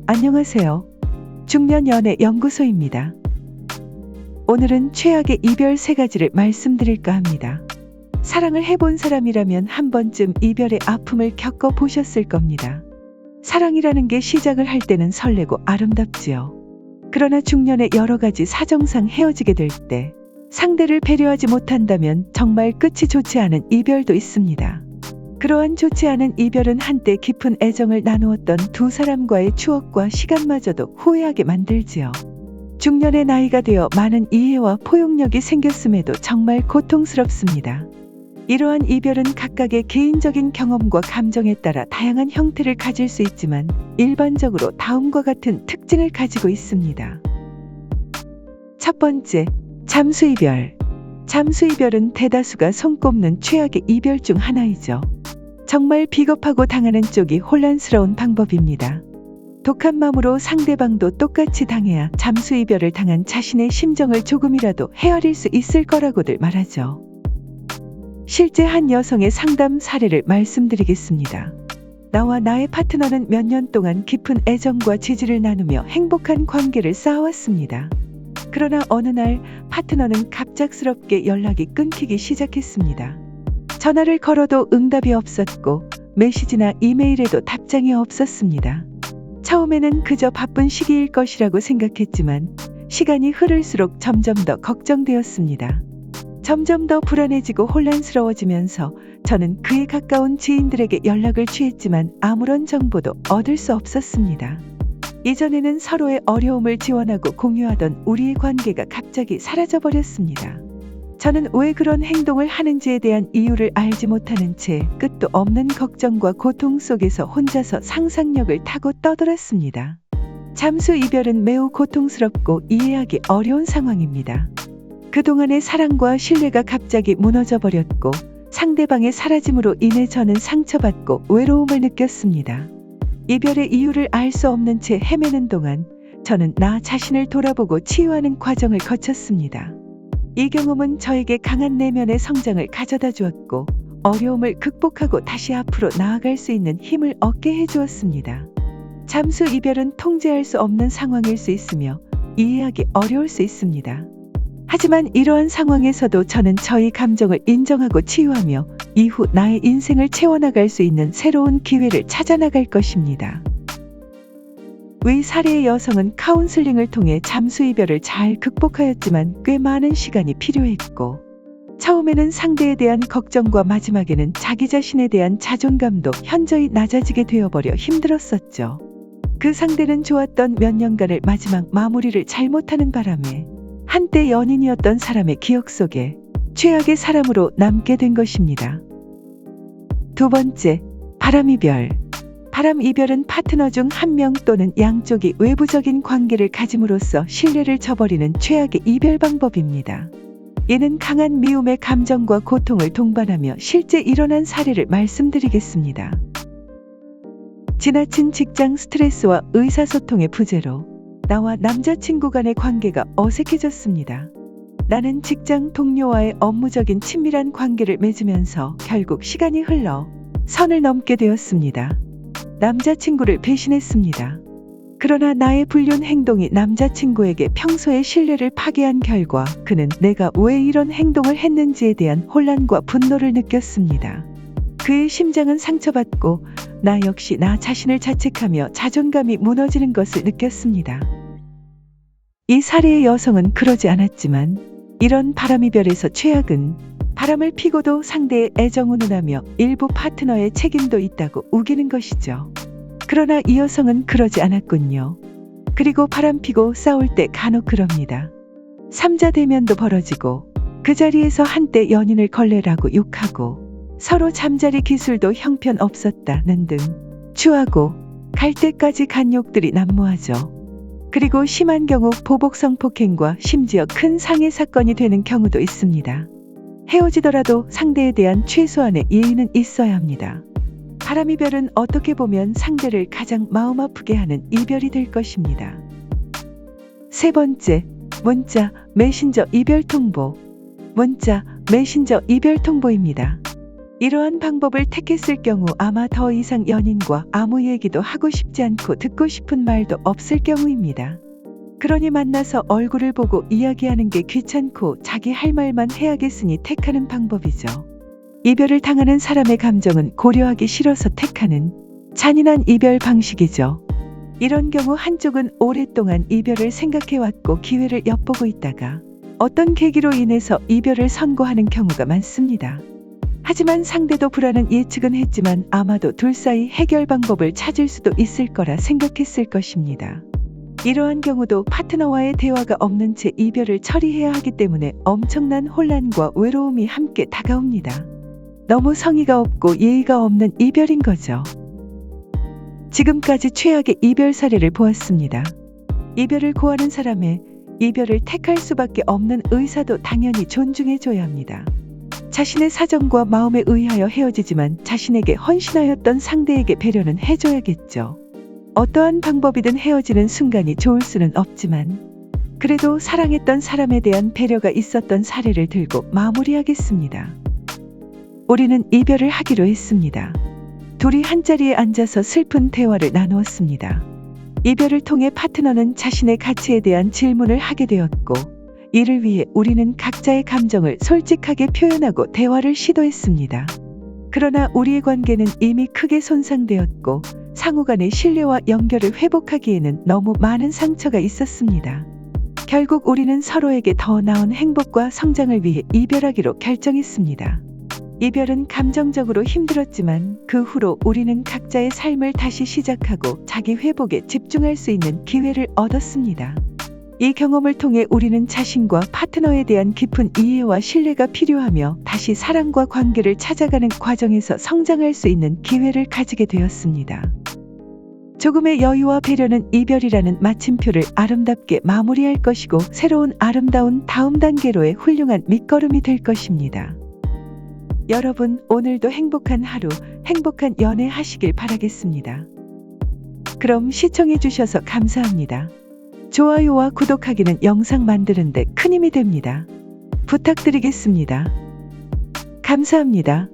안녕하세요. 중년 연애 연구소입니다. 오늘은 최악의 이별 3가지를 말씀드릴까 합니다. 사랑을 해본 사람이라면 한 번쯤 이별의 아픔을 겪어보셨을 겁니다. 사랑이라는 게 시작을 할 때는 설레고 아름답지요. 그러나 중년의 여러 가지 사정상 헤어지게 될 때 상대를 배려하지 못한다면 정말 끝이 좋지 않은 이별도 있습니다. 그러한 좋지 않은 이별은 한때 깊은 애정을 나누었던 두 사람과의 추억과 시간마저도 후회하게 만들지요. 중년의 나이가 되어 많은 이해와 포용력이 생겼음에도 정말 고통스럽습니다. 이러한 이별은 각각의 개인적인 경험과 감정에 따라 다양한 형태를 가질 수 있지만 일반적으로 다음과 같은 특징을 가지고 있습니다. 첫 번째, 잠수이별. 잠수이별은 대다수가 손꼽는 최악의 이별 중 하나이죠. 정말 비겁하고 당하는 쪽이 혼란스러운 방법입니다. 독한 마음으로 상대방도 똑같이 당해야 잠수이별을 당한 자신의 심정을 조금이라도 헤아릴 수 있을 거라고들 말하죠. 실제 한 여성의 상담 사례를 말씀드리겠습니다. 나와 나의 파트너는 몇 년 동안 깊은 애정과 지지를 나누며 행복한 관계를 쌓아왔습니다. 그러나 어느 날 파트너는 갑작스럽게 연락이 끊기기 시작했습니다. 전화를 걸어도 응답이 없었고 메시지나 이메일에도 답장이 없었습니다. 처음에는 그저 바쁜 시기일 것이라고 생각했지만 시간이 흐를수록 점점 더 걱정되었습니다. 점점 더 불안해지고 혼란스러워지면서 저는 그에 가까운 지인들에게 연락을 취했지만 아무런 정보도 얻을 수 없었습니다. 이전에는 서로의 어려움을 지원하고 공유하던 우리의 관계가 갑자기 사라져버렸습니다. 저는 왜 그런 행동을 하는지에 대한 이유를 알지 못하는 채 끝도 없는 걱정과 고통 속에서 혼자서 상상력을 타고 떠돌았습니다. 잠수 이별은 매우 고통스럽고 이해하기 어려운 상황입니다. 그동안의 사랑과 신뢰가 갑자기 무너져 버렸고 상대방의 사라짐으로 인해 저는 상처받고 외로움을 느꼈습니다. 이별의 이유를 알 수 없는 채 헤매는 동안 저는 나 자신을 돌아보고 치유하는 과정을 거쳤습니다. 이 경험은 저에게 강한 내면의 성장을 가져다 주었고 어려움을 극복하고 다시 앞으로 나아갈 수 있는 힘을 얻게 해주었습니다. 잠수 이별은 통제할 수 없는 상황일 수 있으며 이해하기 어려울 수 있습니다. 하지만 이러한 상황에서도 저는 저의 감정을 인정하고 치유하며 이후 나의 인생을 채워나갈 수 있는 새로운 기회를 찾아나갈 것입니다. 위 사례의 여성은 카운슬링을 통해 잠수 이별을 잘 극복하였지만 꽤 많은 시간이 필요했고 처음에는 상대에 대한 걱정과 마지막에는 자기 자신에 대한 자존감도 현저히 낮아지게 되어버려 힘들었었죠. 그 상대는 좋았던 몇 년간을 마지막 마무리를 잘못하는 바람에 한때 연인이었던 사람의 기억 속에 최악의 사람으로 남게 된 것입니다. 두 번째, 바람이별. 바람이별은 파트너 중 한 명 또는 양쪽이 외부적인 관계를 가짐으로써 신뢰를 저버리는 최악의 이별 방법입니다. 이는 강한 미움의 감정과 고통을 동반하며 실제 일어난 사례를 말씀드리겠습니다. 지나친 직장 스트레스와 의사소통의 부재로 나와 남자친구 간의 관계가 어색해졌습니다. 나는 직장 동료와의 업무적인 친밀한 관계를 맺으면서 결국 시간이 흘러 선을 넘게 되었습니다. 남자친구를 배신했습니다. 그러나 나의 불륜 행동이 남자친구에게 평소의 신뢰를 파괴한 결과 그는 내가 왜 이런 행동을 했는지에 대한 혼란과 분노를 느꼈습니다. 그의 심장은 상처받고 나 역시 나 자신을 자책하며 자존감이 무너지는 것을 느꼈습니다. 이 사례의 여성은 그러지 않았지만 이런 바람이별에서 최악은 바람을 피고도 상대의 애정은 운하며 일부 파트너의 책임도 있다고 우기는 것이죠. 그러나 이 여성은 그러지 않았군요. 그리고 바람 피고 싸울 때 간혹 그럽니다. 삼자 대면도 벌어지고 그 자리에서 한때 연인을 걸레라고 욕하고 서로 잠자리 기술도 형편없었다는 등 추하고 갈 때까지 간 욕들이 난무하죠. 그리고 심한 경우 보복 성폭행과 심지어 큰 상해 사건이 되는 경우도 있습니다. 헤어지더라도 상대에 대한 최소한의 예의는 있어야 합니다. 바람이별은 어떻게 보면 상대를 가장 마음 아프게 하는 이별이 될 것입니다. 세 번째, 문자, 메신저 이별 통보. 문자, 메신저 이별 통보입니다. 이러한 방법을 택했을 경우 아마 더 이상 연인과 아무 얘기도 하고 싶지 않고 듣고 싶은 말도 없을 경우입니다. 그러니 만나서 얼굴을 보고 이야기하는 게 귀찮고 자기 할 말만 해야겠으니 택하는 방법이죠. 이별을 당하는 사람의 감정은 고려하기 싫어서 택하는 잔인한 이별 방식이죠. 이런 경우 한쪽은 오랫동안 이별을 생각해왔고 기회를 엿보고 있다가 어떤 계기로 인해서 이별을 선고하는 경우가 많습니다. 하지만 상대도 불안한 예측은 했지만 아마도 둘 사이 해결 방법을 찾을 수도 있을 거라 생각했을 것입니다. 이러한 경우도 파트너와의 대화가 없는 채 이별을 처리해야 하기 때문에 엄청난 혼란과 외로움이 함께 다가옵니다. 너무 성의가 없고 예의가 없는 이별인 거죠. 지금까지 최악의 이별 사례를 보았습니다. 이별을 고하는 사람의 이별을 택할 수밖에 없는 의사도 당연히 존중해줘야 합니다. 자신의 사정과 마음에 의하여 헤어지지만 자신에게 헌신하였던 상대에게 배려는 해줘야겠죠. 어떠한 방법이든 헤어지는 순간이 좋을 수는 없지만 그래도 사랑했던 사람에 대한 배려가 있었던 사례를 들고 마무리하겠습니다. 우리는 이별을 하기로 했습니다. 둘이 한자리에 앉아서 슬픈 대화를 나누었습니다. 이별을 통해 파트너는 자신의 가치에 대한 질문을 하게 되었고 이를 위해 우리는 각자의 감정을 솔직하게 표현하고 대화를 시도했습니다. 그러나 우리의 관계는 이미 크게 손상되었고 상호 간의 신뢰와 연결을 회복하기에는 너무 많은 상처가 있었습니다. 결국 우리는 서로에게 더 나은 행복과 성장을 위해 이별하기로 결정했습니다. 이별은 감정적으로 힘들었지만 그 후로 우리는 각자의 삶을 다시 시작하고 자기 회복에 집중할 수 있는 기회를 얻었습니다. 이 경험을 통해 우리는 자신과 파트너에 대한 깊은 이해와 신뢰가 필요하며 다시 사랑과 관계를 찾아가는 과정에서 성장할 수 있는 기회를 가지게 되었습니다. 조금의 여유와 배려는 이별이라는 마침표를 아름답게 마무리할 것이고 새로운 아름다운 다음 단계로의 훌륭한 밑거름이 될 것입니다. 여러분, 오늘도 행복한 하루, 행복한 연애 하시길 바라겠습니다. 그럼 시청해주셔서 감사합니다. 좋아요와 구독하기는 영상 만드는데 큰 힘이 됩니다. 부탁드리겠습니다. 감사합니다.